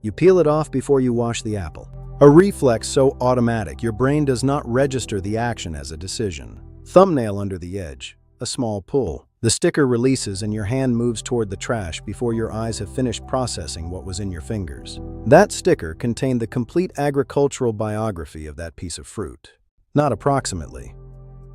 You peel it off before you wash the apple. A reflex so automatic your brain does not register the action as a decision. Thumbnail under the edge. A small pull. The sticker releases and your hand moves toward the trash before your eyes have finished processing what was in your fingers. That sticker contained the complete agricultural biography of that piece of fruit. Not approximately.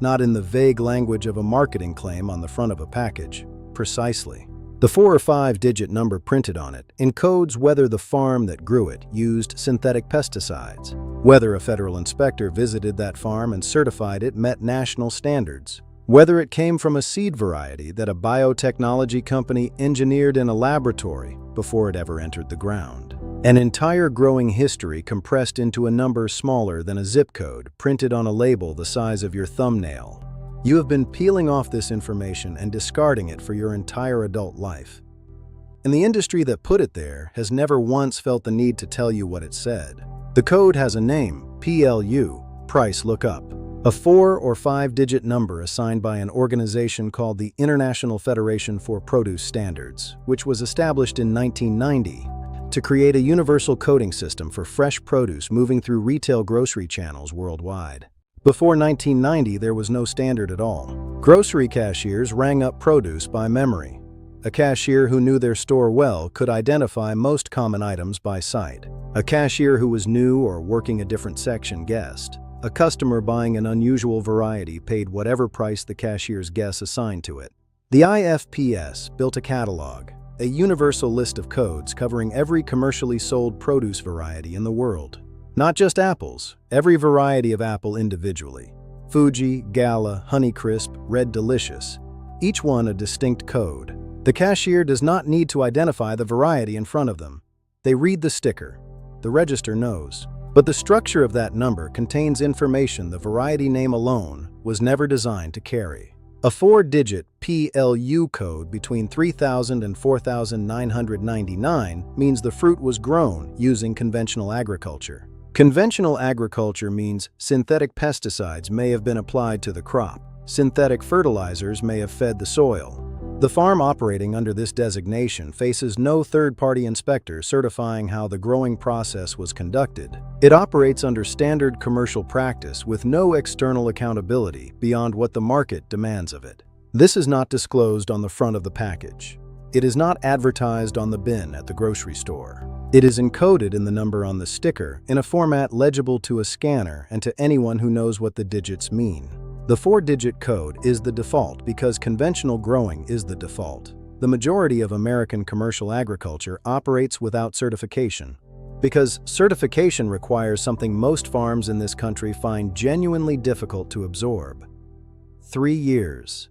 Not in the vague language of a marketing claim on the front of a package. Precisely. The 4 or 5-digit number printed on it encodes whether the farm that grew it used synthetic pesticides, whether a federal inspector visited that farm and certified it met national standards, whether it came from a seed variety that a biotechnology company engineered in a laboratory before it ever entered the ground. An entire growing history compressed into a number smaller than a zip code printed on a label the size of your thumbnail. You have been peeling off this information and discarding it for your entire adult life. And the industry that put it there has never once felt the need to tell you what it said. The code has a name, PLU, Price Lookup, a 4 or 5-digit number assigned by an organization called the International Federation for Produce Standards, which was established in 1990 to create a universal coding system for fresh produce moving through retail grocery channels worldwide. Before 1990, there was no standard at all. Grocery cashiers rang up produce by memory. A cashier who knew their store well could identify most common items by sight. A cashier who was new or working a different section guessed. A customer buying an unusual variety paid whatever price the cashier's guess assigned to it. The IFPS built a catalog, a universal list of codes covering every commercially sold produce variety in the world. Not just apples, every variety of apple individually. Fuji, Gala, Honeycrisp, Red Delicious, each one a distinct code. The cashier does not need to identify the variety in front of them. They read the sticker. The register knows. But the structure of that number contains information the variety name alone was never designed to carry. A 4-digit PLU code between 3,000 and 4,999 means the fruit was grown using conventional agriculture. Conventional agriculture means synthetic pesticides may have been applied to the crop. Synthetic fertilizers may have fed the soil. The farm operating under this designation faces no third-party inspector certifying how the growing process was conducted. It operates under standard commercial practice with no external accountability beyond what the market demands of it. This is not disclosed on the front of the package. It is not advertised on the bin at the grocery store. It is encoded in the number on the sticker in a format legible to a scanner and to anyone who knows what the digits mean. The 4-digit code is the default because conventional growing is the default. The majority of American commercial agriculture operates without certification, because certification requires something most farms in this country find genuinely difficult to absorb. 3 years.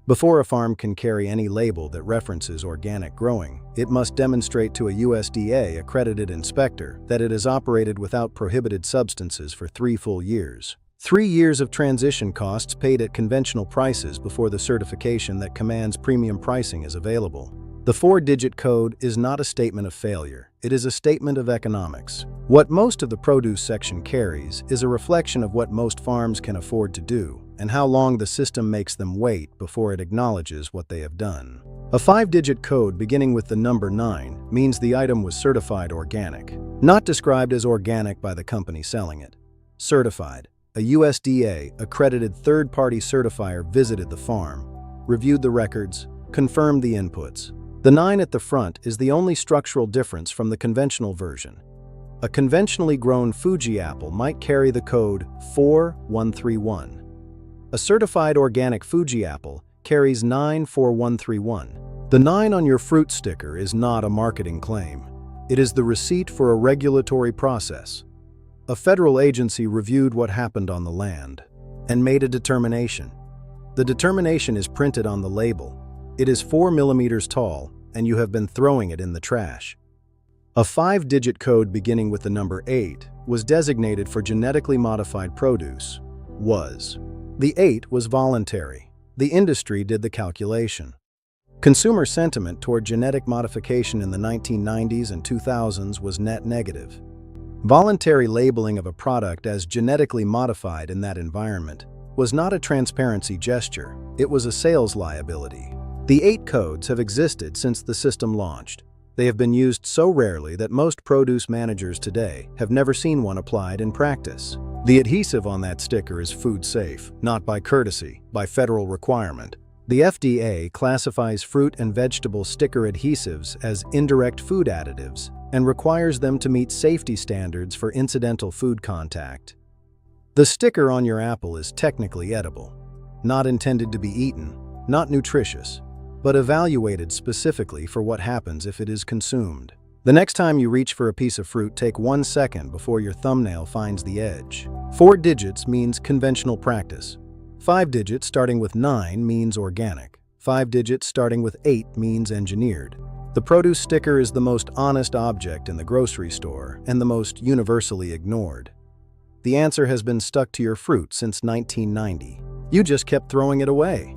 Before a farm can carry any label that references organic growing, it must demonstrate to a USDA-accredited inspector that it has operated without prohibited substances for 3 full years. 3 years of transition costs paid at conventional prices before the certification that commands premium pricing is available. The 4-digit code is not a statement of failure. It is a statement of economics. What most of the produce section carries is a reflection of what most farms can afford to do and how long the system makes them wait before it acknowledges what they have done. A 5-digit code beginning with the number 9 means the item was certified organic, not described as organic by the company selling it. Certified. A USDA-accredited third-party certifier visited the farm, reviewed the records, confirmed the inputs. The 9 at the front is the only structural difference from the conventional version. A conventionally grown Fuji apple might carry the code 4131. A certified organic Fuji apple carries 94131. The 9 on your fruit sticker is not a marketing claim. It is the receipt for a regulatory process. A federal agency reviewed what happened on the land and made a determination. The determination is printed on the label. It is 4 millimeters tall, and you have been throwing it in the trash. A 5-digit code beginning with the number 8 was designated for genetically modified produce. The 8 was voluntary. The industry did the calculation. Consumer sentiment toward genetic modification in the 1990s and 2000s was net negative. Voluntary labeling of a product as genetically modified in that environment was not a transparency gesture, it was a sales liability. The 8 codes have existed since the system launched. They have been used so rarely that most produce managers today have never seen one applied in practice. The adhesive on that sticker is food safe, not by courtesy, by federal requirement. The FDA classifies fruit and vegetable sticker adhesives as indirect food additives and requires them to meet safety standards for incidental food contact. The sticker on your apple is technically edible, not intended to be eaten, not nutritious, but evaluated specifically for what happens if it is consumed. The next time you reach for a piece of fruit, take 1 second before your thumbnail finds the edge. 4 digits means conventional practice. 5 digits starting with 9 means organic. 5 digits starting with 8 means engineered. The produce sticker is the most honest object in the grocery store and the most universally ignored. The answer has been stuck to your fruit since 1990. You just kept throwing it away.